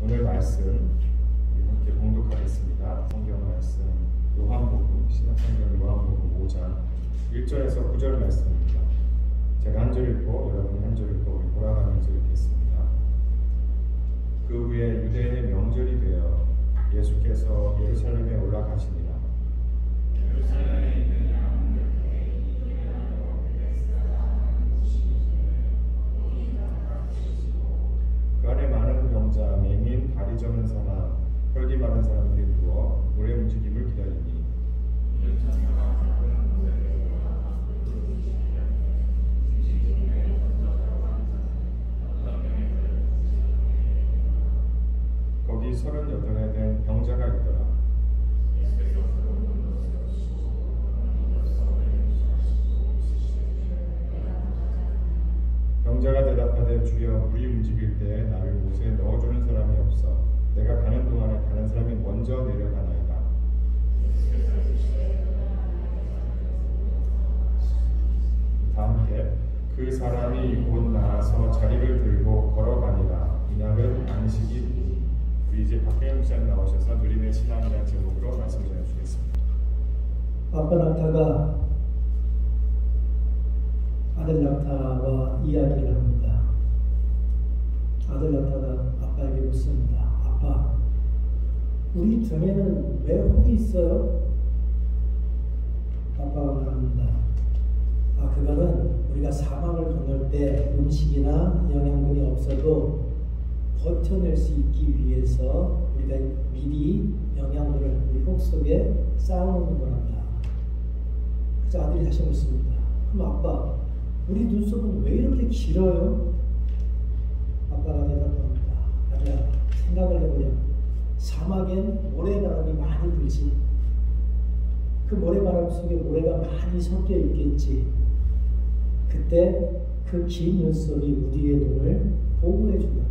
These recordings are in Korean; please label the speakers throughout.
Speaker 1: 오늘 말씀 우리 함께 봉독하겠습니다. 성경 말씀 요한복음, 신약성경 요한복음 5장 1절에서 9절 말씀입니다. 제가 한 절 읽고 여러분이 한 절 읽고 우리 돌아가면서 읽겠습니다. 그 후에 유대인의 명절이 되어 예수께서 예루살렘에 올라가시니라. 그 안에 많은 병자, 맹인, 다리 저는 사람, 혈기 많은 사람들이 누워 물의 움직임을 기다리니 거기 38에 된 병자가 있더라. 병자가 대답하되 주여 물이 움직일 때 나를 못에 넣어주는 사람이 없어 내가 가는 동안에 다른 사람이 먼저 내려가나이다. 다 함께 그 사람이 곧 나와서 자리를 들고 걸어가니라. 이날은 안식일이니. 우리 이제 박혜영 목사님 나오셔서 누림의 신앙이라는 제목으로 말씀 전해주겠습니다.
Speaker 2: 아빠 낙타가 아들 낙타와 이야기를 합니다. 아들 낙타가 아빠에게 묻습니다. 아빠, 우리 등에는 왜 혹이 있어요? 아빠가 말합니다. 그거는 우리가 사막을 건널 때 음식이나 영양분이 없어도 버텨낼 수 있기 위해서 우리가 미리 영양분을 우리 혹 속에 쌓아놓는 거란다. 그래서 아들이 다시 묻습니다. 그럼 아빠, 우리 눈썹은 왜 이렇게 길어요? 아빠가 대답합니다. 아들아, 생각을 해보렴. 사막엔 모래바람이 많이 불지. 그 모래바람 속에 모래가 많이 섞여 있겠지. 그때 그 긴 눈썹이 우리의 눈을 보호해 준단다.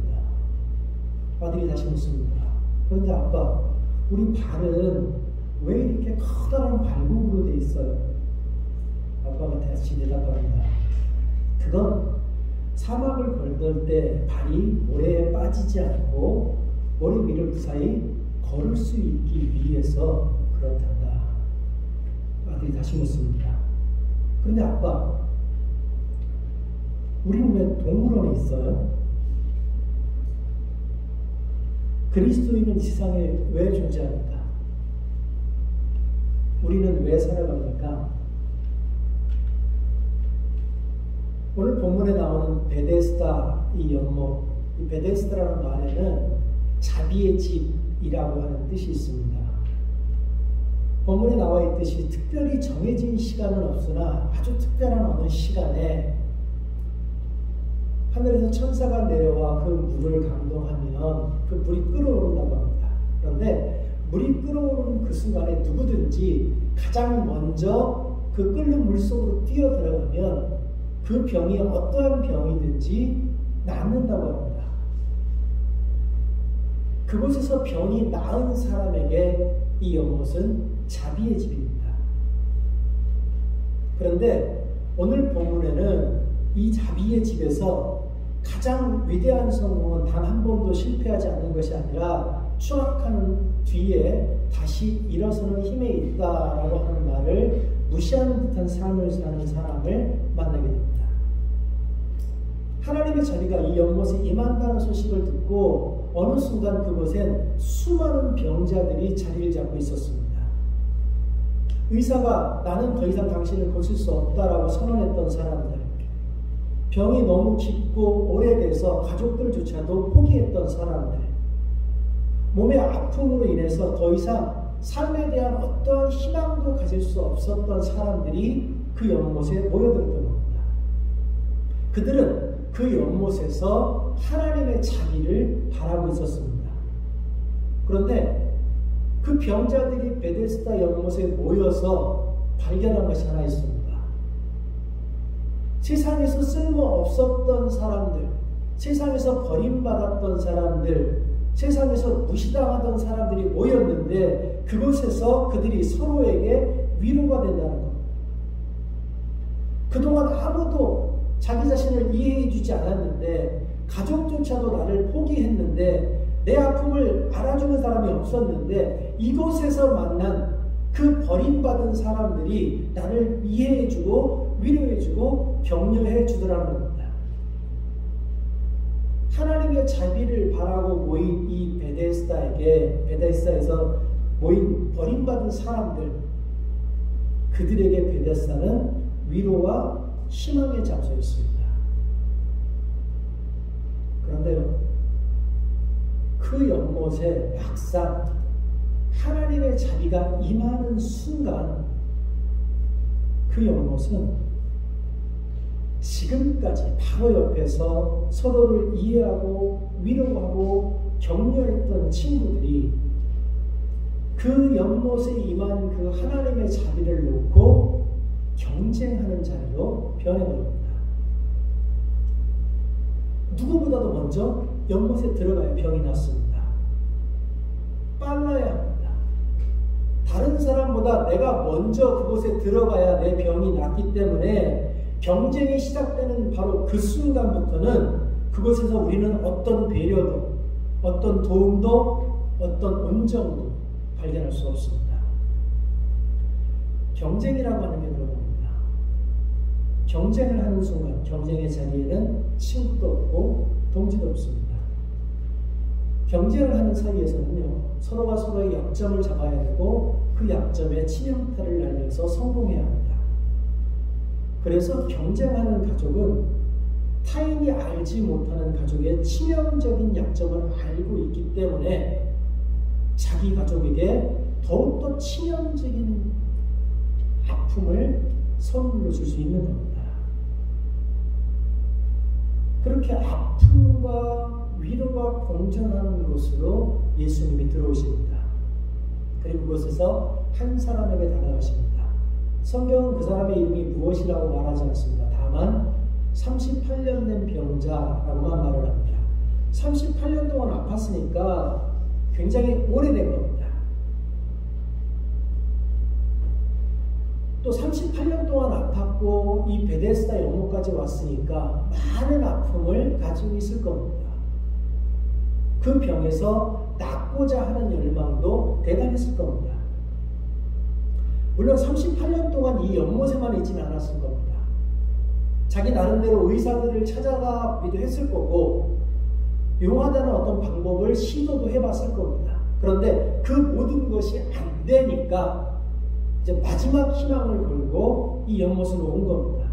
Speaker 2: 아들이 다시 묻습니다. 그런데 아빠, 우리 발은 왜 이렇게 커다란 발굽으로 돼 있어요? 아빠가 다시 대답합니다. 그건 사막을 건널 때 발이 모래에 빠지지 않고 모래 위를 무사히 걸을 수 있기 위해서 그렇단다. 아들이 다시 묻습니다. 그런데 아빠, 우리는 왜 동물원에 있어요? 그리스도인은 이 세상에 왜 존재합니까? 우리는 왜 살아갑니까? 오늘 본문에 나오는 베데스다 이 연못, 이 베데스다라는 말에는 자비의 집이라고 하는 뜻이 있습니다. 본문에 나와 있듯이 특별히 정해진 시간은 없으나 아주 특별한 어느 시간에 하늘에서 천사가 내려와 그 물을 감동하면 그 물이 끓어오른다고 합니다. 그런데 물이 끓어오르는 그 순간에 누구든지 가장 먼저 그 끓는 물 속으로 뛰어 들어가면 그 병이 어떠한 병이든지 낫는다고 합니다. 그곳에서 병이 나은 사람에게 이 연못은 자비의 집입니다. 그런데 오늘 본문에는 이 자비의 집에서 가장 위대한 성공은 단 한 번도 실패하지 않는 것이 아니라 추락하는 뒤에 다시 일어서는 힘에 있다라고 하는 말을 무시하는 듯한 삶을 사는 사람을 만나게 됩니다. 하나님의 자비가 이 연못에 임한다는 소식을 듣고 어느 순간 그곳엔 수많은 병자들이 자리를 잡고 있었습니다. 의사가 나는 더 이상 당신을 고칠 수 없다라고 선언했던 사람들, 병이 너무 깊고 오래돼서 가족들조차도 포기했던 사람들, 몸의 아픔으로 인해서 더 이상 삶에 대한 어떠한 희망도 가질 수 없었던 사람들이 그 연못에 모여들었던 겁니다. 그들은 그 연못에서 하나님의 자비를 바라고 있었습니다. 그런데 그 병자들이 베데스다 연못에 모여서 발견한 것이 하나 있습니다. 세상에서 쓸모없었던 사람들, 세상에서 버림받았던 사람들, 세상에서 무시당하던 사람들이 모였는데 그곳에서 그들이 서로에게 위로가 된다는 것. 그동안 아무도 자기 자신을 이해해 주지 않았는데 가족조차도 나를 포기했는데 내 아픔을 알아주는 사람이 없었는데 이곳에서 만난 그 버림받은 사람들이 나를 이해해주고 위로해주고 격려해주더라는 겁니다. 하나님의 자비를 바라고 모인 이 베데스다에서 모인 버림받은 사람들, 그들에게 베데스다는 위로와 희망의 장소였습니다. 그런데요, 그 연못에 막상 하나님의 자비가 임하는 순간 그 연못은 지금까지 바로 옆에서 서로를 이해하고 위로하고 격려했던 친구들이 그 연못에 임한 그 하나님의 자비를 놓고 경쟁하는 자리로 변해버립니다. 누구보다도 먼저 연못에 들어가야 병이 낫습니다. 빨라야 합니다. 다른 사람보다 내가 먼저 그곳에 들어가야 내 병이 낫기 때문에 경쟁이 시작되는 바로 그 순간부터는 그곳에서 우리는 어떤 배려도, 어떤 도움도, 어떤 온정도 발견할 수 없습니다. 경쟁이라고 하는 게 그런 겁니다. 경쟁을 하는 순간 경쟁의 자리에는 친구도 없고 동지도 없습니다. 경쟁을 하는 사이에서는요, 서로가 서로의 약점을 잡아야 되고 그 약점에 치명타를 날려서 성공해야 합니다. 그래서 경쟁하는 가족은 타인이 알지 못하는 가족의 치명적인 약점을 알고 있기 때문에 자기 가족에게 더욱더 치명적인 아픔을 선물로 줄 수 있는 겁니다. 그렇게 아픔과 위로가 공존하는 곳으로 예수님이 들어오십니다. 그리고 그곳에서 한 사람에게 다가가십니다. 성경은 그 사람의 이름이 무엇이라고 말하지 않습니다. 다만 38년 된 병자라고만 말을 합니다. 38년 동안 아팠으니까 굉장히 오래된 겁니다. 또 38년 동안 아팠고 이 베데스다 연못까지 왔으니까 많은 아픔을 가지고 있을 겁니다. 그 병에서 낫고자 하는 열망도 대단했을 겁니다. 물론 38년 동안 이 연못에만 있지는 않았을 겁니다. 자기 나름대로 의사들을 찾아가기도 했을 거고 용하다는 어떤 방법을 시도도 해봤을 겁니다. 그런데 그 모든 것이 안 되니까 이제 마지막 희망을 걸고 이 연못으로 온 겁니다.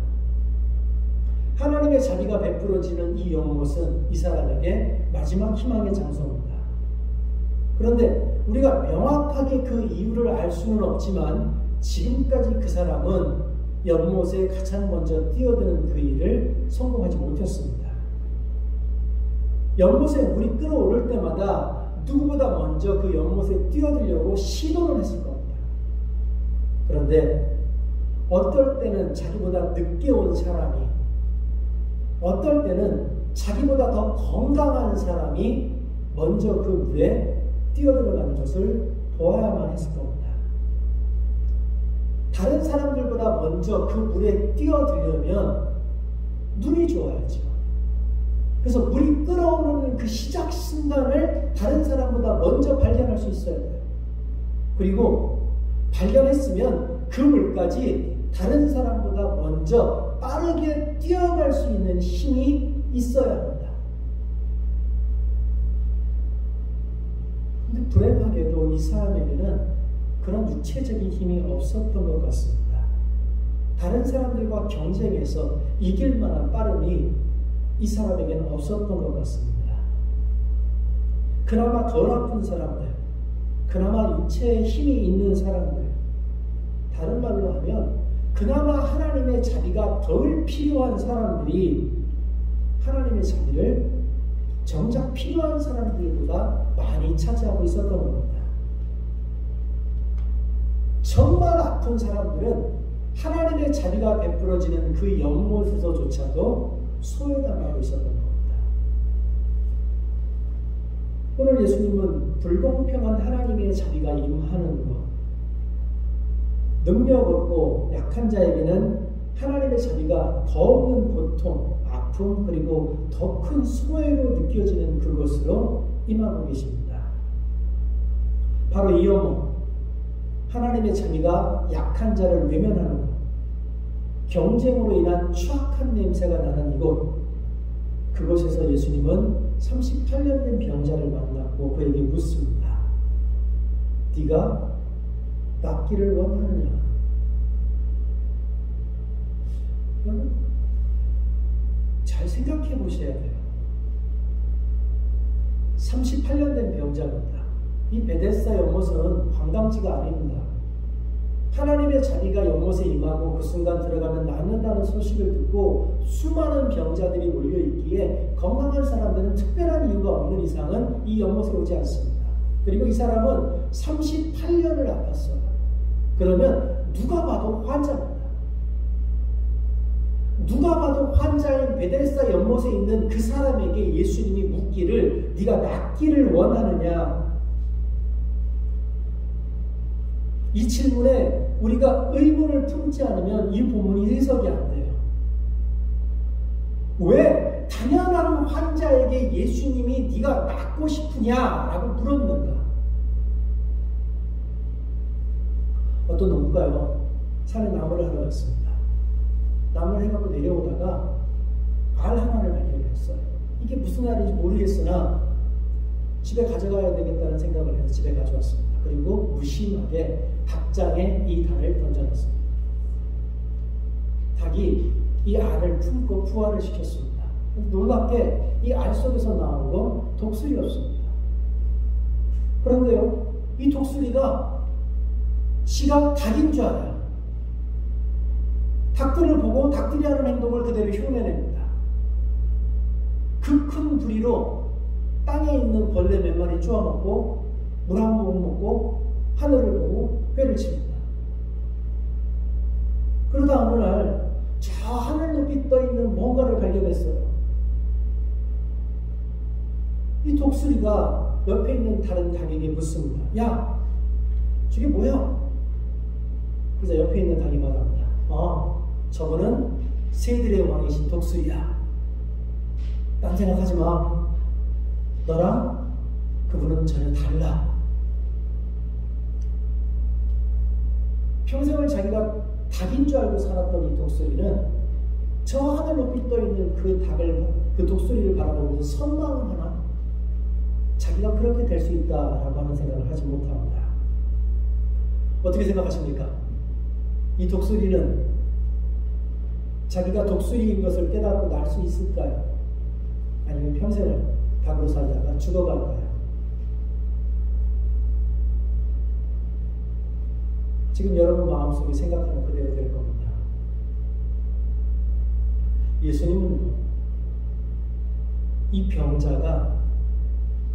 Speaker 2: 하나님의 자비가 베풀어지는 이 연못은 이 사람에게 마지막 희망의 장소입니다. 그런데 우리가 명확하게 그 이유를 알 수는 없지만 지금까지 그 사람은 연못에 가장 먼저 뛰어드는 그 일을 성공하지 못했습니다. 연못에 물이 끓어오를 때마다 누구보다 먼저 그 연못에 뛰어들려고 시도를 했을 겁니다. 그런데 어떨 때는 자기보다 늦게 온 사람이, 어떨 때는 자기보다 더 건강한 사람이 먼저 그 물에 뛰어들어가는 것을 보아야만 했을 겁니다. 다른 사람들보다 먼저 그 물에 뛰어들려면 눈이 좋아야죠. 그래서 물이 끓어오르는 그 시작 순간을 다른 사람보다 먼저 발견할 수 있어야 돼요. 그리고 발견했으면 그 물까지 다른 사람보다 먼저 빠르게 뛰어갈 수 있는 힘이 있어야 합니다. 근데 불행하게도 이 사람에게는 그런 육체적인 힘이 없었던 것 같습니다. 다른 사람들과 경쟁해서 이길 만한 빠름이 이 사람에게는 없었던 것 같습니다. 그나마 덜 아픈 사람들, 그나마 육체에 힘이 있는 사람들, 다른 말로 하면 그나마 하나님의 자비가 덜 필요한 사람들이 하나님의 자비를 정작 필요한 사람들보다 많이 차지하고 있었던 겁니다. 정말 아픈 사람들은 하나님의 자비가 베풀어지는 그 연못에서조차도 소외당하고 있었던 겁니다. 오늘 예수님은 불공평한 하나님의 자비가 임하는 것, 능력 없고 약한 자에게는 하나님의 자비가 더 없는 고통, 아픔, 그리고 더 큰 소외로 느껴지는 그것으로 임하고 계십니다. 바로 이 연못, 하나님의 자비가 약한 자를 외면하는 것, 경쟁으로 인한 추악한 냄새가 나는 이곳, 그곳에서 예수님은 38년 된 병자를 만났고 그에게 묻습니다. 네가 낫기를 원하느냐? 여러분, 잘 생각해 보셔야 돼요. 38년 된 병자입니다. 이 베데스다 연못은 관광지가 아닙니다. 하나님의 자비가 연못에 임하고 그 순간 들어가면 낫는다는 소식을 듣고 수많은 병자들이 몰려있기에 건강한 사람들은 특별한 이유가 없는 이상은 이 연못에 오지 않습니다. 그리고 이 사람은 38년을 아팠어요. 그러면 누가 봐도 환자입니다. 누가 봐도 환자인 베데스다 연못에 있는 그 사람에게 예수님이 묻기를 네가 낫기를 원하느냐? 이 질문에 우리가 의문을 품지 않으면 이 본문이 해석이 안 돼요. 왜 당연한 환자에게 예수님이 네가 낫고 싶으냐라고 물었는가? 어떤 농부가요, 산에 나무를 하러 갔습니다. 나무를 해갖고 내려오다가 알 하나를 발견했어요. 이게 무슨 알인지 모르겠으나 집에 가져가야 되겠다는 생각을 해서 집에 가져왔습니다. 그리고 무심하게 닭장에 이 달을 던져놨습니다. 닭이 이 알을 품고 부화를 시켰습니다. 놀랍게 이 알 속에서 나온 건 독수리였습니다. 그런데요, 이 독수리가 지가 닭인 줄 알아요. 닭들을 보고 닭들이 하는 행동을 그대로 흉내냅니다. 그 큰 부리로 땅에 있는 벌레 몇 마리 쪼아먹고 물 한 모금 먹고 하늘을 보고 회를 칩니다. 그러다 어느 날 저 하늘 높이 떠 있는 뭔가를 발견했어요. 이 독수리가 옆에 있는 다른 닭에게 묻습니다. 야, 저게 뭐야? 그래서 옆에 있는 닭이 말합니다. 저거는 새들의 왕이신 독수리야. 딴 생각하지 마. 너랑 그분은 전혀 달라. 평생을 자기가 닭인 줄 알고 살았던 이 독수리는 저 하늘 높이 떠 있는 그 독수리를 바라보면서 선망을 하나? 자기가 그렇게 될 수 있다라고 하는 생각을 하지 못합니다. 어떻게 생각하십니까? 이 독수리는 자기가 독수리인 것을 깨닫고 날 수 있을까요? 아니면 평생을 닭으로 살다가 죽어갈까요? 지금 여러분 마음속에 생각하는 그대로 될 겁니다. 예수님은 이 병자가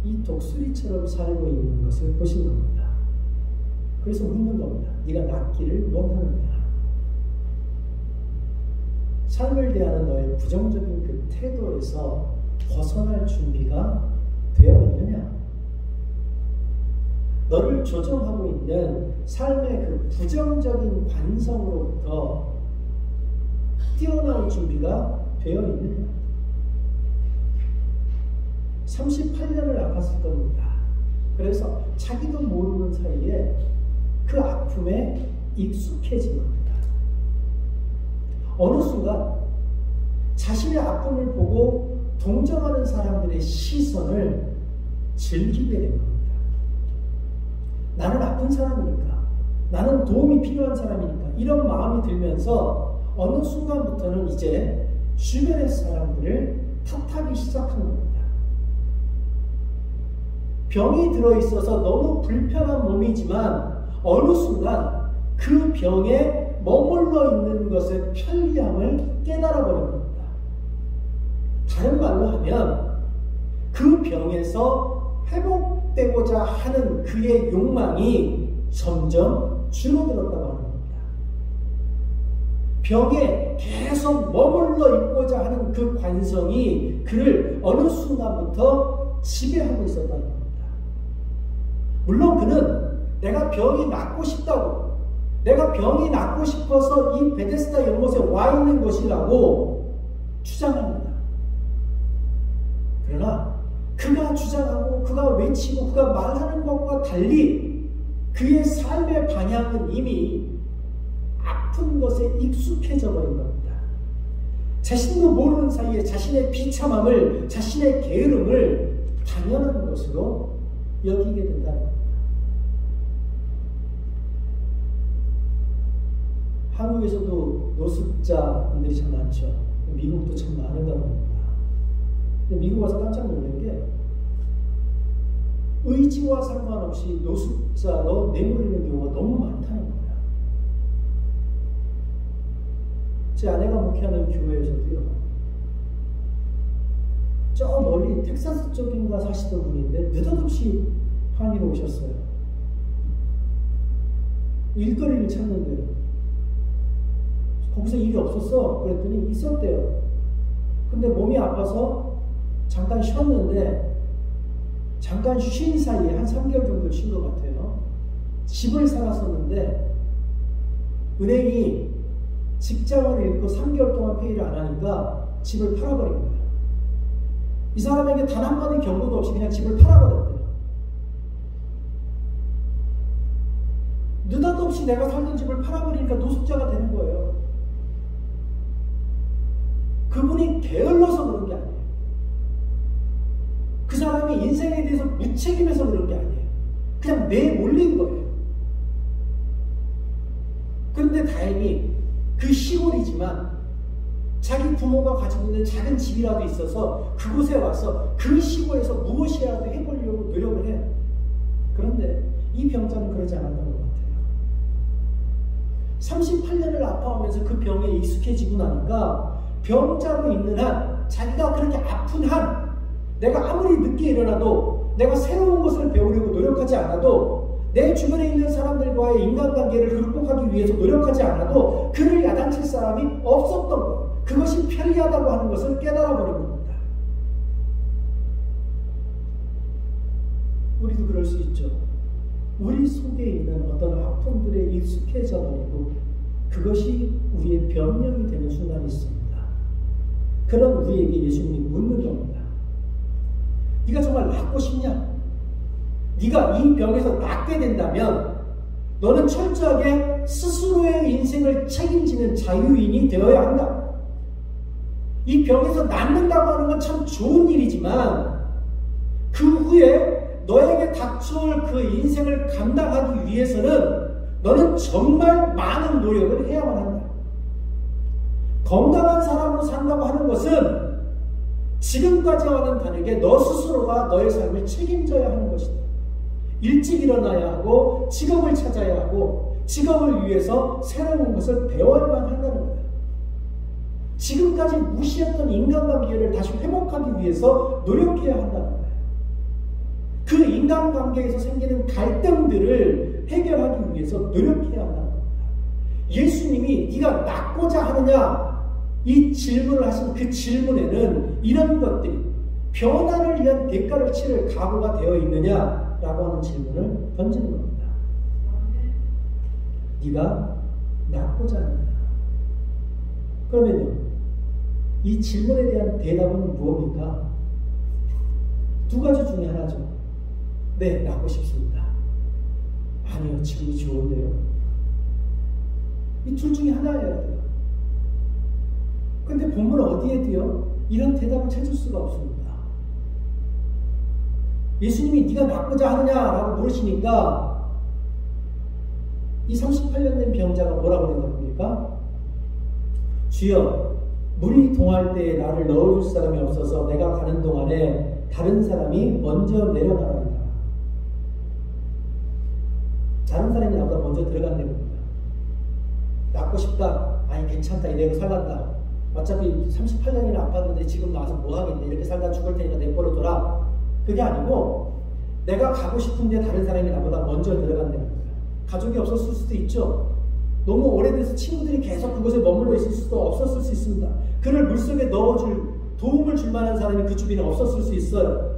Speaker 2: 이 독수리처럼 살고 있는 것을 보신 겁니다. 그래서 묻는 겁니다. 네가 낫기를 원하느냐? 삶을 대하는 너의 부정적인 그 태도에서 벗어날 준비가 되어 있느냐? 너를 조정하고 있는 삶의 그 부정적인 관성으로부터 뛰어나올 준비가 되어 있느냐? 38년을 아팠을 겁니다. 그래서 자기도 모르는 사이에 그 아픔에 익숙해진 겁니다. 어느 순간 자신의 아픔을 보고 동정하는 사람들의 시선을 즐기게 된 겁니다. 나는 아픈 사람이니까, 나는 도움이 필요한 사람이니까 이런 마음이 들면서 어느 순간부터는 이제 주변의 사람들을 탓하기 시작한 겁니다. 병이 들어있어서 너무 불편한 몸이지만 어느 순간 그 병에 머물러 있는 것의 편리함을 깨달아버린 겁니다. 다른 말로 하면 그 병에서 회복되고자 하는 그의 욕망이 점점 줄어들었다고 하는 겁니다. 병에 계속 머물러 있고자 하는 그 관성이 그를 어느 순간부터 지배하고 있었다는 겁니다. 물론 그는 내가 병이 낫고 싶다고, 내가 병이 낫고 싶어서 이 베데스다 연못에 와 있는 것이라고 주장합니다. 그러나 그가 주장하고 그가 외치고 그가 말하는 것과 달리 그의 삶의 방향은 이미 아픈 것에 익숙해져 버린 겁니다. 자신도 모르는 사이에 자신의 비참함을, 자신의 게으름을 당연한 것으로 여기게 된다는 겁니다. 한국에서도 노숙자분들이 참 많죠. 미국도 참 많은가 봅니다. 근데 미국 와서 깜짝 놀란 게 의지와 상관없이 노숙자로 내몰리는 경우가 너무 많다는 거예요. 제 아내가 목회하는 교회에서도요. 저 멀리 텍사스 쪽인가 사시던 분인데 느닷없이 한의로 오셨어요. 일거리를 찾는데요. 거기서 일이 없었어. 그랬더니 있었대요. 근데 몸이 아파서 잠깐 쉬었는데 잠깐 쉰 사이에 한 3개월 정도 쉰 것 같아요. 집을 살았었는데 은행이 직장을 잃고 3개월 동안 페이를 안 하니까 집을 팔아버린 거예요. 이 사람에게 단 한마디 경고도 없이 그냥 집을 팔아버렸대요. 느닷없이 내가 살던 집을 팔아버리니까 노숙자가 되는 거예요. 그분이 게을러서 그런 게 아니에요. 그 사람이 인생에 대해서 무책임해서 그런 게 아니에요. 그냥 내몰린 거예요. 그런데 다행히 그 시골이지만 자기 부모가 가지고 있는 작은 집이라도 있어서 그곳에 와서 그 시골에서 무엇이라도 해보려고 노력을 해요. 그런데 이 병자는 그러지 않았던 것 같아요. 38년을 아파하면서 그 병에 익숙해지고 나니까 병자로 있는 한, 자기가 그렇게 아픈 한, 내가 아무리 늦게 일어나도, 내가 새로운 것을 배우려고 노력하지 않아도, 내 주변에 있는 사람들과의 인간관계를 극복하기 위해서 노력하지 않아도 그를 야단칠 사람이 없었던 거예요. 그것이 편리하다고 하는 것을 깨달아버린 겁니다. 우리도 그럴 수 있죠. 우리 속에 있는 어떤 아픔들에 익숙해져 버리고 그것이 우리의 변명이 되는 순간이 있습니다. 그런 우리에게 예수님이 묻는 겁니다. 네가 정말 낫고 싶냐? 네가 이 병에서 낫게 된다면 너는 철저하게 스스로의 인생을 책임지는 자유인이 되어야 한다. 이 병에서 낫는다고 하는 건 참 좋은 일이지만 그 후에 너에게 닥쳐올 그 인생을 감당하기 위해서는 너는 정말 많은 노력을 해야만 한다. 건강한 사람으로 산다고 하는 것은 지금까지와는 다르게 너 스스로가 너의 삶을 책임져야 하는 것이다. 일찍 일어나야 하고 직업을 찾아야 하고 직업을 위해서 새로운 것을 배워야만 한다는 거예요. 지금까지 무시했던 인간관계를 다시 회복하기 위해서 노력해야 한다는 거예요. 그 인간관계에서 생기는 갈등들을 해결하기 위해서 노력해야 한다는 겁니다. 예수님이 네가 낫고자 하느냐? 이 질문을 하신 그 질문에는 이런 것들이 변화를 위한 대가를 치를 각오가 되어 있느냐라고 하는 질문을 던지는 겁니다. 네가 낫고자 하느냐? 그러면요, 이 질문에 대한 대답은 무엇입니까? 두 가지 중에 하나죠. 네, 낫고 싶습니다. 아니요, 지금이 좋은데요. 이 둘 중에 하나여야 돼요. 근데 본문 어디에도요 이런 대답을 찾을 수가 없습니다. 예수님이 네가 낫고자 하느냐라고 물으시니까 이 38년 된 병자가 뭐라고 대답합니까? 주여, 물이 동할 때에 나를 넣어줄 사람이 없어서 내가 가는 동안에 다른 사람이 먼저 내려가라니까. 다른 사람이 나보다 먼저 들어간다는 겁니다. 낫고 싶다. 아니 괜찮다. 이대로 살란다. 어차피 38년이나 아팠는데 지금 나와서 뭐 하겠네. 이렇게 살다 죽을 테니까 내버려둬라. 그게 아니고 내가 가고 싶은데 다른 사람이 나보다 먼저 들어간다는 거예요. 가족이 없었을 수도 있죠. 너무 오래돼서 친구들이 계속 그곳에 머물러 있을 수도 없었을 수 있습니다. 그를 물속에 넣어줄, 도움을 줄 만한 사람이 그 주변에 없었을 수 있어요.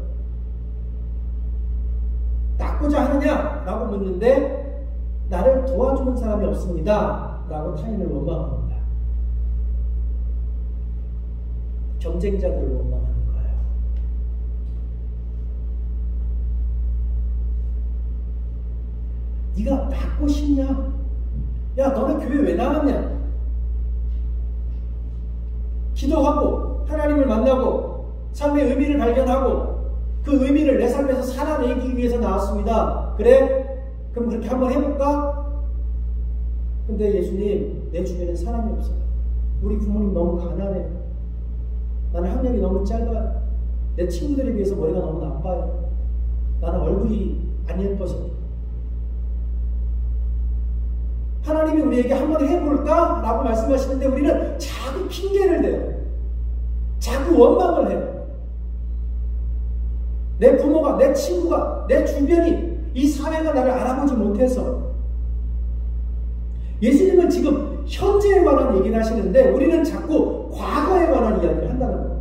Speaker 2: 낫고자 하느냐? 라고 묻는데 나를 도와주는 사람이 없습니다. 라고 타인을 원망합니다. 경쟁자들을 원망하는 거예요. 네가 낫고 싶냐? 야, 너네 교회 왜 나왔냐? 기도하고 하나님을 만나고 삶의 의미를 발견하고 그 의미를 내 삶에서 살아내기 위해서 나왔습니다. 그래? 그럼 그렇게 한번 해볼까? 근데 예수님, 내 주변에 사람이 없어요. 우리 부모님 너무 가난해요. 나는 학력이 너무 짧아요. 내 친구들에 비해서 머리가 너무 나빠요. 나는 얼굴이 안 예뻐서. 하나님이 우리에게 한번 해볼까? 라고 말씀하시는데 우리는 자꾸 핑계를 대요. 자꾸 원망을 해요. 내 부모가, 내 친구가, 내 주변이, 이 사회가 나를 알아보지 못해서. 예수님은 지금 현재에 관한 얘기를 하시는데 우리는 자꾸 과거에 관한 이야기를 한다는 겁니다.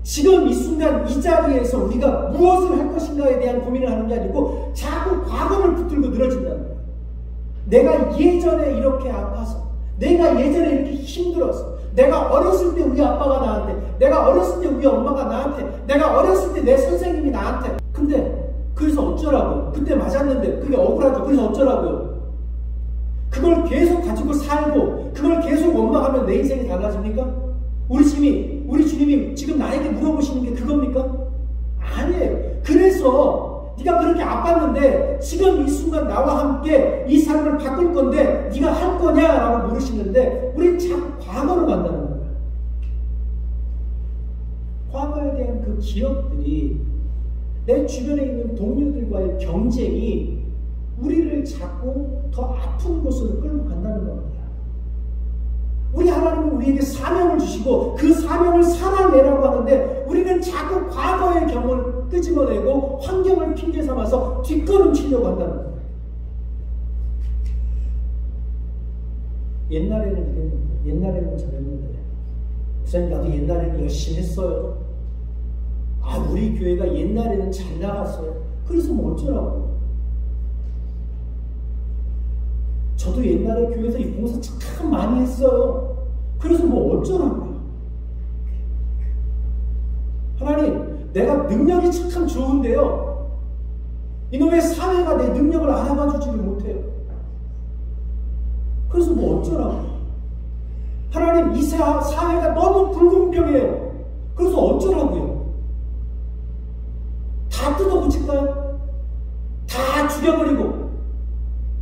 Speaker 2: 지금 이 순간 이 자리에서 우리가 무엇을 할 것인가에 대한 고민을 하는 게 아니고 자꾸 과거를 붙들고 늘어진다는 거예요. 내가 예전에 이렇게 아파서, 내가 예전에 이렇게 힘들어서, 내가 어렸을 때 우리 아빠가 나한테, 내가 어렸을 때 우리 엄마가 나한테, 내가 어렸을 때 내 선생님이 나한테. 근데 그래서 어쩌라고요? 그때 맞았는데 그게 억울하죠. 그래서 어쩌라고요? 그걸 계속 가지고 살고 그걸 계속 원망하면 내 인생이 달라집니까? 우리 주님이 지금 나에게 물어보시는 게 그겁니까? 아니에요. 그래서 네가 그렇게 아팠는데 지금 이 순간 나와 함께 이 삶을 바꿀 건데 네가 할 거냐라고 물으시는데 우리는 자꾸 과거로 간다는 거예요. 과거에 대한 그 기억들이 내 주변에 있는 동료들과의 경쟁이 우리를 자꾸 더 아픈 곳으로 끌고 간다는 겁니다. 우리 하나님은 우리에게 사명을 주시고 그 사명을 살아내라고 하는데 우리는 자꾸 과거의 경험을 끄집어내고 환경을 핑계 삼아서 뒷걸음치려고 한다는 거예요. 옛날에는 이랬는데, 옛날에는 저랬는데, 목사님 나도 옛날에는 열심히 했어요. 아, 우리 교회가 옛날에는 잘 나갔어요. 그래서 뭐 어쩌라고요? 저도 옛날에 교회에서 이 봉사 참 많이 했어요. 그래서 뭐 어쩌라고요? 하나님, 내가 능력이 참 좋은데요. 이놈의 사회가 내 능력을 알아봐 주지를 못해요. 그래서 뭐 어쩌라고요? 하나님, 이 사회가 너무 불공평해요. 그래서 어쩌라고요? 다 뜯어고칠까요? 다 죽여버리고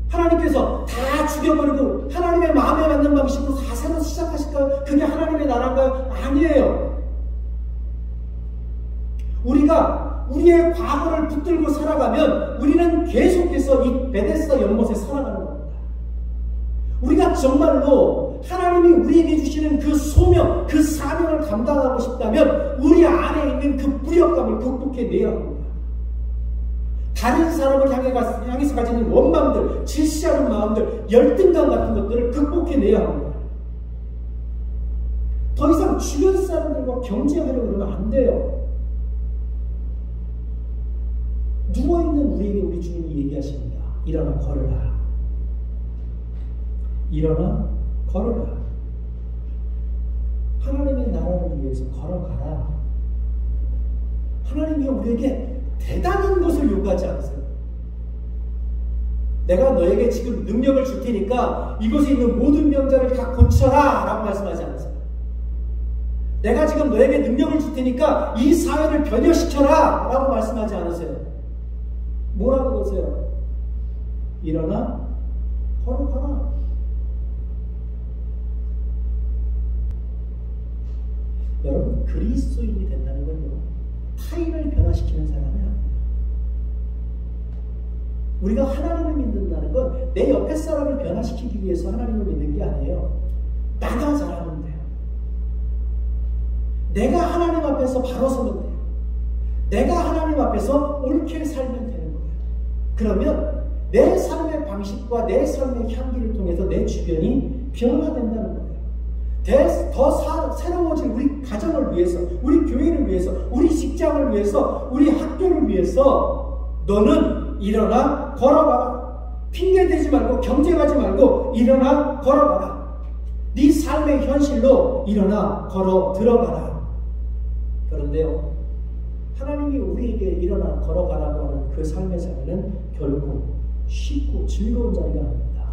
Speaker 2: 하나님께서 다 죽여버리고 하나님의 마음에 맞는 방식으로 다 새로 시작하실까요? 그게 하나님의 나라인가요? 아니에요. 우리가 우리의 과거를 붙들고 살아가면 우리는 계속해서 이 베데스다 연못에 살아가는 겁니다. 우리가 정말로 하나님이 우리에게 주시는 그 소명, 그 사명을 감당하고 싶다면 우리 안에 있는 그 무력감을 극복해내야 합니다. 다른 사람을 향해서 가지는 원망들, 질시하는 마음들, 열등감 같은 것들을 극복해내야 합니다. 더 이상 주변 사람들과 경쟁하려고 그러면 안 돼요. 누워있는 우리에게 우리 주님이 얘기하십니다. 일어나 걸으라. 일어나 걸으라. 하나님의 나라를 위해서 걸어가라. 하나님이 우리에게 대단한 것을 요구하지 않으세요. 내가 너에게 지금 능력을 줄 테니까 이곳에 있는 모든 병자를 다 고쳐라 라고 말씀하지 않으세요. 내가 지금 너에게 능력을 줄 테니까 이 사회를 변혁시켜라 라고 말씀하지 않으세요. 뭐라고 그러세요? 일어나 걸어가라. 여러분, 그리스도인이 된다는 건요, 타인을 변화시키는 사람이 아니에요. 우리가 하나님을 믿는다는 건 내 옆에 사람을 변화시키기 위해서 하나님을 믿는 게 아니에요. 나가 잘하면 돼요. 내가 하나님 앞에서 바로 서면 돼요. 내가 하나님 앞에서 옳게 살면 되는 거예요. 그러면 내 삶의 방식과 내 삶의 향기를 통해서 내 주변이 변화된다는 거예요. 더 새로워질 우리 가정을 위해서, 우리 교회를 위해서, 우리 직장을 위해서, 우리 학교를 위해서 너는 일어나 걸어가라. 핑계대지 말고 경쟁하지 말고 일어나 걸어가라. 네 삶의 현실로 일어나 걸어 들어가라. 그런데요, 하나님이 우리에게 일어나 걸어가라고 하는 그 삶의 자리는 결코 쉽고 즐거운 자리가 아닙니다.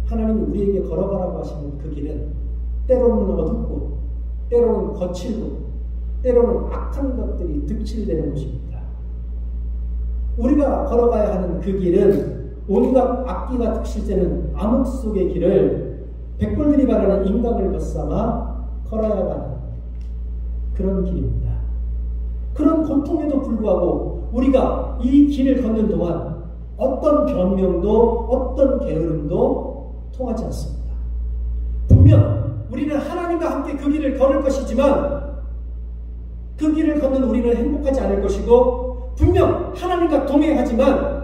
Speaker 2: 하나님이 우리에게 걸어가라고 하시는 그 길은 때로는 어둡고 때로는 거칠고 때로는 악한 것들이 득실되는 곳입니다. 우리가 걸어가야 하는 그 길은 온갖 악기가 득실되는 암흑 속의 길을 백골들이 바라는 인강을 벗삼아 걸어야 하는 그런 길입니다. 그런 고통에도 불구하고 우리가 이 길을 걷는 동안 어떤 변명도 어떤 게으름도 통하지 않습니다. 분명 우리는 하나님과 함께 그 길을 걸을 것이지만 그 길을 걷는 우리는 행복하지 않을 것이고 분명 하나님과 동행하지만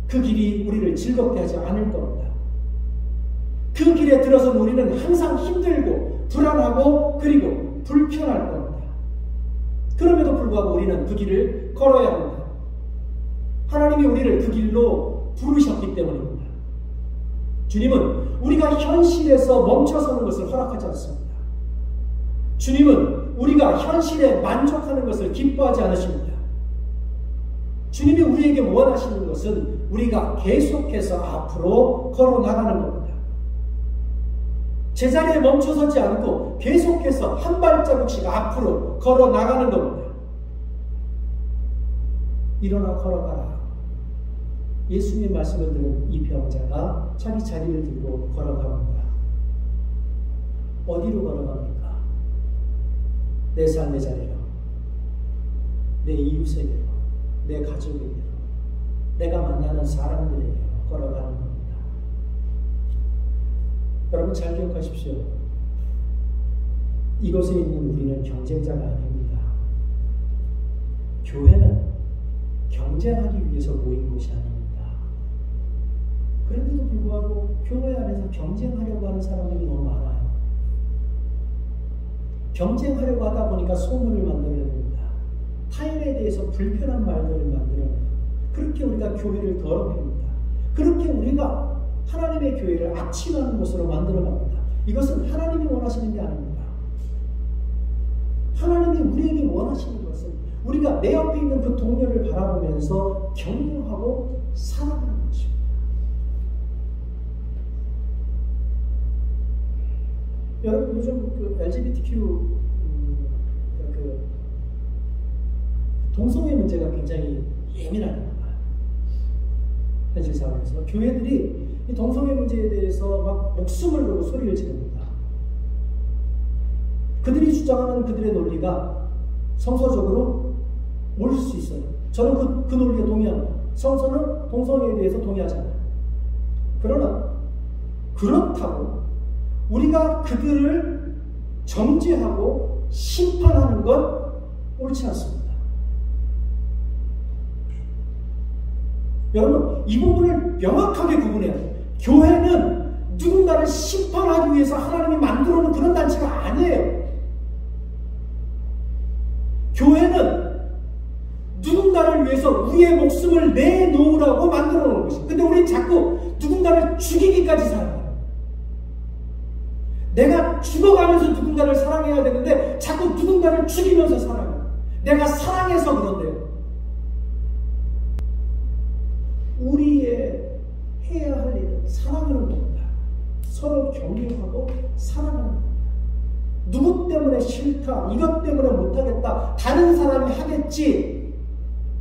Speaker 2: 그 길이 우리를 즐겁게 하지 않을 겁니다. 그 길에 들어선 우리는 항상 힘들고 불안하고 그리고 불편할 겁니다. 그럼에도 불구하고 우리는 그 길을 걸어야 합니다. 하나님이 우리를 그 길로 부르셨기 때문입니다. 주님은 우리가 현실에서 멈춰서는 것을 허락하지 않습니다. 주님은 우리가 현실에 만족하는 것을 기뻐하지 않으십니다. 주님이 우리에게 원하시는 것은 우리가 계속해서 앞으로 걸어나가는 겁니다. 제자리에 멈춰서지 않고 계속해서 한 발자국씩 앞으로 걸어나가는 겁니다. 일어나 걸어가라. 예수님의 말씀을 들은 이 병자가 자기 자리를 들고 걸어갑니다. 어디로 걸어갑니까? 내 삶의 자리로, 내 이웃에게로, 내 가족에게로, 내가 만나는 사람들에게로 걸어가는 겁니다. 여러분 잘 기억하십시오. 이곳에 있는 우리는 경쟁자가 아닙니다. 교회는 경쟁하기 위해서 모인 곳이 아닙니다. 그런데도 불구하고 교회 안에서 경쟁하려고 하는 사람들이 너무 많아요. 경쟁하려고 하다 보니까 소문을 만들어냅니다. 타인에 대해서 불편한 말들을 만들어냅니다. 그렇게 우리가 교회를 더럽힙니다. 그렇게 우리가 하나님의 교회를 악취나는 곳으로 만들어갑니다. 이것은 하나님이 원하시는 게 아닙니다. 하나님이 우리에게 원하시는 것은 우리가 내 옆에 있는 그 동료를 바라보면서 격려하고 사랑하는 것입니다. 여러분 요즘 그 LGBTQ 동성애 문제가 굉장히 예민한 거예요. 현실 사회에서 교회들이 이 동성애 문제에 대해서 막 목숨을 걸고 소리를 지릅니다. 그들이 주장하는 그들의 논리가 성서적으로 옳을 수 있어요. 저는 그 논리에 동의합니다. 성서는 동성애에 대해서 동의하잖아요. 그러나 그렇다고 우리가 그들을 정죄하고 심판하는 건 옳지 않습니다. 여러분 이 부분을 명확하게 구분해야 돼요. 교회는 누군가를 심판하기 위해서 하나님이 만들어 놓은 그런 단체가 아니에요. 교회는 누군가를 위해서 우리의 목숨을 내놓으라고 만들어 놓은 것이에요. 근데 우리는 자꾸 누군가를 죽이기까지 살아요. 내가 죽어가면서 누군가를 사랑해야 되는데 자꾸 누군가를 죽이면서 살아요. 내가 사랑해서 그런데요. 우리의 해야 할 일은 사랑하는 겁니다. 서로 격려하고 사랑하는 겁니다. 누구 때문에 싫다, 이것 때문에 못하겠다, 다른 사람이 하겠지,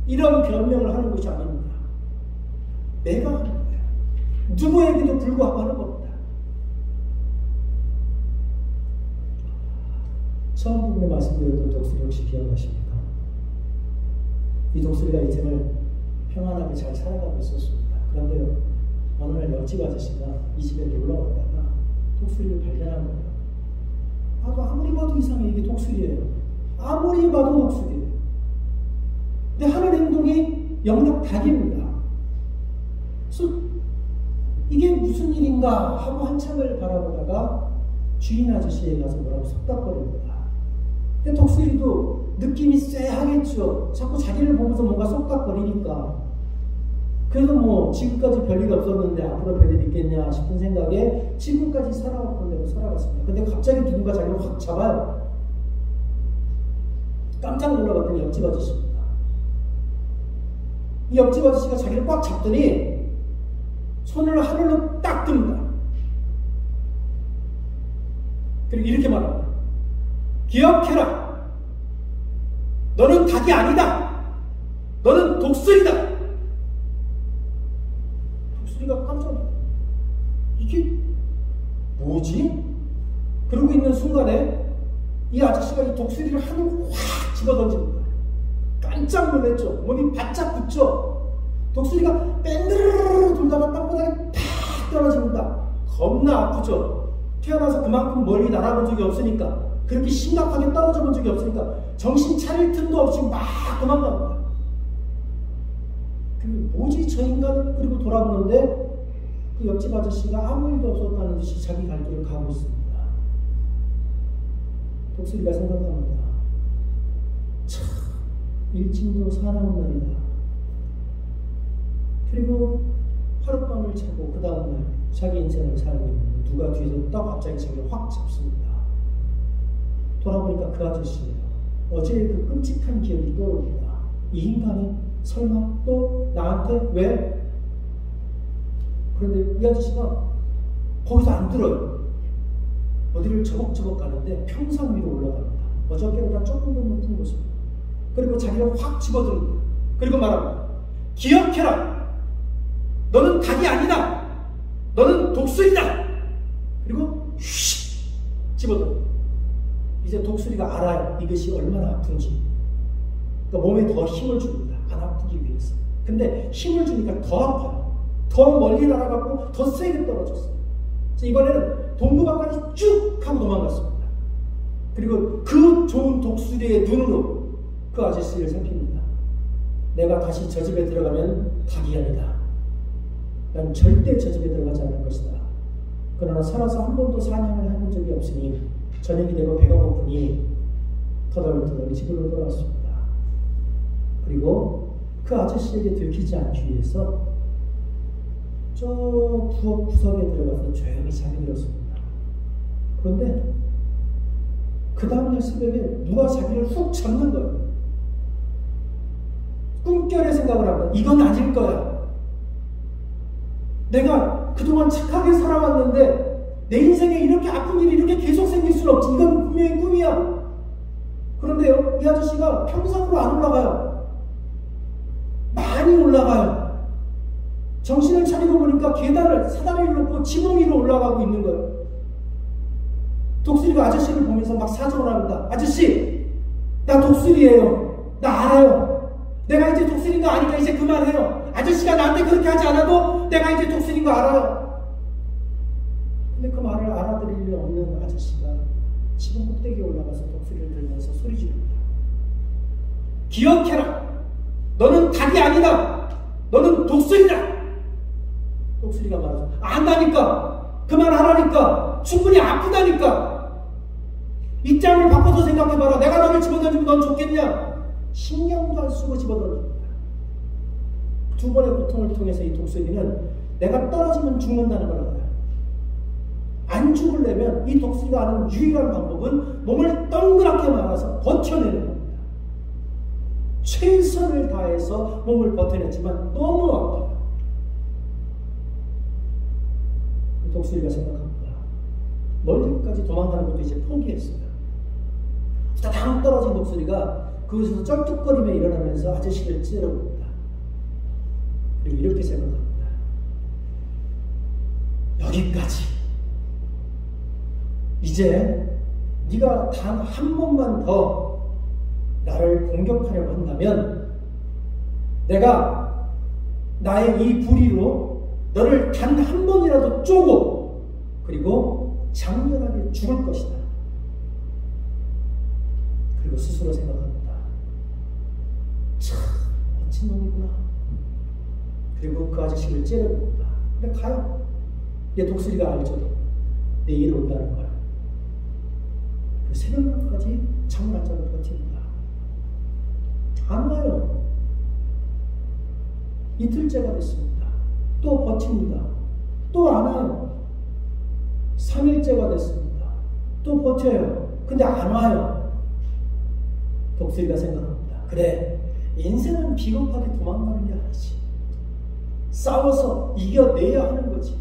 Speaker 2: 이런 변명을 하는 것이 아닙니다. 내가 하는 거예요. 누구에게도 불구하고 하는 겁니다. 처음 부분에 말씀드렸던 독수리 혹시 기억나십니까? 이 독수리가 인생을 평안하게 잘 살아가고 있었습니다. 그런데 어느 날 옆집 아저씨가 이 집에 놀러 왔다가 독수리를 발견한 거예요. 아무리 봐도 이상해. 이게 독수리예요. 아무리 봐도 독수리예요. 근데 하는 행동이 영락 닭입니다. 그래서 이게 무슨 일인가 하고 한참을 바라보다가 주인 아저씨에 가서 뭐라고 속닥거립니다. 근데 독수리도 느낌이 쎄하겠죠. 자꾸 자기를 보면서 뭔가 속닥거리니까. 그래도 뭐 지금까지 별일 없었는데 앞으로 별일 있겠냐 싶은 생각에 지금까지 살아왔던 대로 살아갔습니다. 근데 갑자기 누군가 자기를 확 잡아요. 깜짝 놀라봤더니 옆집 아저씨입니다. 이 옆집 아저씨가 자기를 꽉 잡더니 손을 하늘로 딱 듭니다. 그리고 이렇게 말합니다. 기억해라. 너는 닭이 아니다. 너는 독수리다. 독수리가 깜짝 놀랐어요. 이게 뭐지? 그러고 있는 순간에 이 아저씨가 이 독수리를 하늘로 확 집어던집니다. 깜짝 놀랐죠. 몸이 바짝 붙죠. 독수리가 뺑드르르 돌다가 땅바닥에 팍 떨어집니다. 겁나 아프죠. 태어나서 그만큼 멀리 날아본 적이 없으니까, 그렇게 심각하게 떨어져 본 적이 없으니까 정신 차릴 틈도 없이 막 도망갑니다. 뭐지 저 인간은? 그리고 돌아보는데 그 옆집 아저씨가 아무 일도 없었다는 듯이 자기 갈 길을 가고 있습니다. 독수리가 생각합니다. 참, 일진도 사나운 날이다. 그리고 하룻밤을 자고 그 다음날 자기 인생을 살고 있는데 누가 뒤에서 딱 갑자기 자기를 확 잡습니다. 돌아보니까 그 아저씨예요. 어제 그 끔찍한 기억이 떠오릅니다. 이 인간이 설마 또 나한테 왜? 그런데 이 아저씨가 거기서 안 들어요. 어디를 저벅저벅 가는데 평상 위로 올라갑니다. 어저께보다 조금 더 높은 곳으로. 그리고 자기를 확 집어듭니다. 그리고 말합니다. 기억해라. 너는 닭이 아니다. 너는 독수리다. 그리고 휙 집어듭니다. 이제 독수리가 알아요. 이것이 얼마나 아픈지. 그러니까 몸에 더 힘을 줍니다. 안 아프기 위해서. 근데 힘을 주니까 더 아파요. 더 멀리 날아가고 더 세게 떨어졌어요. 이번에는 동부방까지 쭉 하고 도망갔습니다. 그리고 그 좋은 독수리의 눈으로 그 아저씨를 살핍니다. 내가 다시 저 집에 들어가면 닭이 아니다. 난 절대 저 집에 들어가지 않을 것이다. 그러나 살아서 한 번도 사냥을 해본 적이 없으니 저녁이 되고 배가 고프니 터덜터덜 집으로 돌아왔습니다. 그리고 그 아저씨에게 들키지 않기 위해서 저 부엌 구석에 들어가서 조용히 잠이 들었습니다. 그런데 그 다음날 새벽에 누가 자기를 훅 잡는 거예요. 꿈결에 생각을 합니다. 이건 아닐 거야. 내가 그동안 착하게 살아왔는데 내 인생에 이렇게 아픈 일이 이렇게 계속 생길 수는 없지. 이건 분명히 꿈이야. 그런데요, 이 아저씨가 평상으로 안 올라가요. 많이 올라가요. 정신을 차리고 보니까 계단을 사다리를 놓고 지붕 위로 올라가고 있는 거예요. 독수리가 아저씨를 보면서 막 사정을 합니다. 아저씨, 나 독수리예요. 나 알아요. 내가 이제 독수리인 거 아니까 이제 그만해요. 아저씨가 나한테 그렇게 하지 않아도 내가 이제 독수리인 거 알아요. 근데 그 말을 알아들을 리 없는 아저씨가 지붕 꼭대기에 올라가서 독수리를 들면서 소리 지릅니다. 기억해라. 너는 닭이 아니다. 너는 독수리다. 독수리가 말하죠. 안다니까. 그만하라니까. 충분히 아프다니까. 입장을 바꿔서 생각해봐라. 내가 너를 집어던지면 넌 좋겠냐? 신경도 안 쓰고 집어던집니다. 두 번의 고통을 통해서 이 독수리는 내가 떨어지면 죽는다는 걸 알아요. 안 죽으려면 이 독수리가 아는 유일한 방법은 몸을 동그랗게 말아서 버텨내는 겁니다. 최선을 다해서 몸을 버텨냈지만 너무 아파요. 독수리가 생각합니다. 멀리까지 도망가는 것도 이제 포기했어요. 당 떨어진 독수리가 그곳에서 쩔뚝거리며 일어나면서 아저씨를 찌르봅니다. 그리고 이렇게 생각합니다. 여기까지. 이제 네가 단 한 번만 더 나를 공격하려고 한다면 내가 나의 이 부리로 너를 단 한 번이라도 쪼고 그리고 장렬하게 죽을 것이다. 그리고 스스로 생각합니다. 참 멋진 놈이구나. 그리고 그 아저씨를 째려봅니다. 근데 가요. 얘 독수리가 알죠. 내일 온다는 걸. 그 새벽까지 잠을 안 자고 버팁니다. 안 와요. 이틀째가 됐습니다. 또 버팁니다. 또 안 와요. 3일째가 됐습니다. 또 버텨요. 근데 안 와요. 독수리가 생각합니다. 그래, 인생은 비겁하게 도망가는 게 아니지. 싸워서 이겨내야 하는 거지.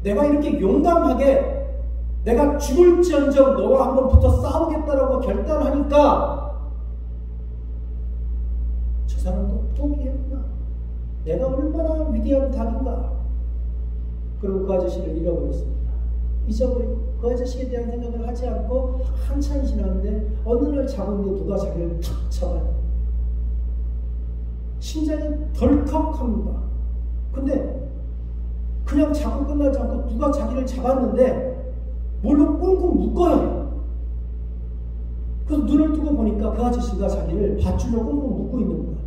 Speaker 2: 내가 이렇게 용감하게 내가 죽을지언정 너와 한번 붙어 싸우겠다라고 결단하니까 저 사람도 포기했구나. 내가 얼마나 위대한 닭인가. 그리고 그 아저씨를 잃어버렸습니다. 잊어버리고 그 아저씨에 대한 생각을 하지 않고 한참 지났는데 어느 날 자고 있는데 누가 자기를 탁 잡아요. 심장이 덜컥합니다. 근데 그냥 자고 끝나지 않고 누가 자기를 잡았는데 뭘로 꽁꽁 묶어요. 그래서 눈을 뜨고 보니까 그 아저씨가 자기를 밧줄로 꽁꽁 묶고 있는 거야.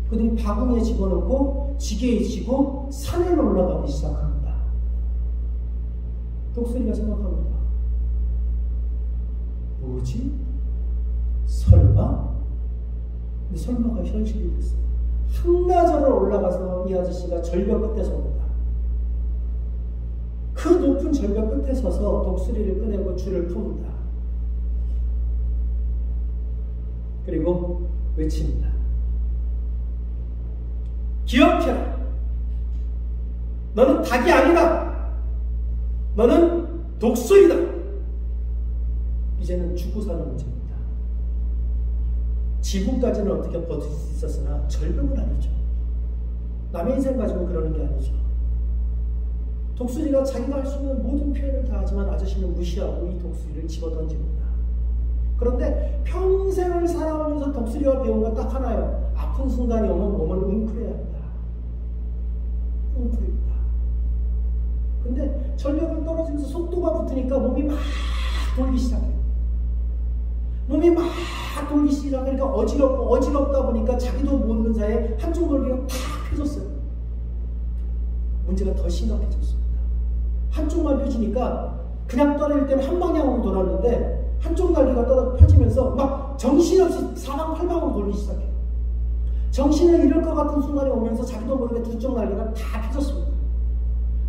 Speaker 2: 그들이 바구니에 집어넣고 지게에 지고 산을 올라가기 시작합니다. 독수리가 생각합니다. 뭐지? 설마? 근데 설마가 현실이 됐어요. 한나절을 올라가서 이 아저씨가 절벽 끝에 섭니다. 그 높은 절벽 끝에 서서 독수리를 꺼내고 줄을 풉니다. 그리고 외칩니다. 기억해라. 너는 닭이 아니다. 너는 독수리다. 이제는 죽고 사는 문제입니다. 지금까지는 어떻게 버틸 수 있었으나 절벽은 아니죠. 남의 인생 가지고 그러는 게 아니죠. 독수리가 자기가 할 수 있는 모든 표현을 다 하지만 아저씨는 무시하고 이 독수리를 집어던집니다. 그런데 평생을 살아오면서 독수리와 배운 건 딱 하나예요. 아픈 순간이 오면 몸을 웅크려야 한다. 웅크립니다. 근데 절벽을 떨어지면서 속도가 붙으니까 몸이 막 돌기 시작해요. 몸이 막 돌기 시작하니까 어지럽다 보니까 자기도 모르는 사이에 한쪽 돌기가 탁 펴졌어요. 문제가 더 심각해졌습니다. 한쪽만 펴지니까 그냥 떨어질 때는 한 방향으로 돌았는데 한쪽 날개가 펴지면서 막 정신없이 사방팔방으로 돌기 시작해요. 정신을 잃을 것 같은 순간이 오면서 자기도 모르게 두 쪽 날개가 다 펴졌습니다.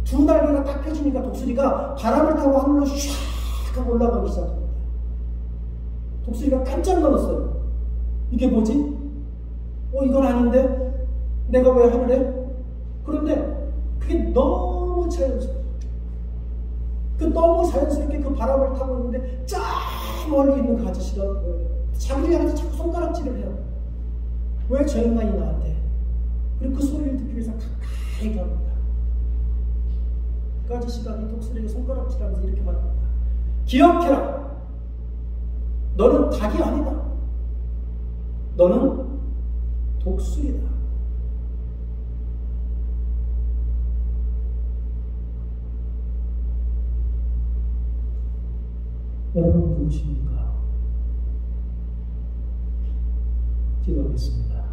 Speaker 2: 두 날개가 딱 펴지니까 독수리가 바람을 타고 하늘로 슉 하고 올라가기 시작합니다. 독수리가 깜짝 놀랐어요. 이게 뭐지? 이건 아닌데? 내가 왜 하늘에? 그런데 그게 너무 자연스러워요. 너무 자연스럽게 그 바람을 타고 있는데 쫙 멀리 있는 그 아저씨가 자기를 향해서 자꾸 손가락질을 해요. 왜 저 인간이 나한테? 그리고 그 소리를 듣기 위해서 가까이 갑니다. 그 아저씨가 이 독수리에게 손가락질하면서 이렇게 말합니다. 기억해라. 너는 닭이 아니다. 너는 독수리다. 여러분 누구십니까? 기도하겠습니다.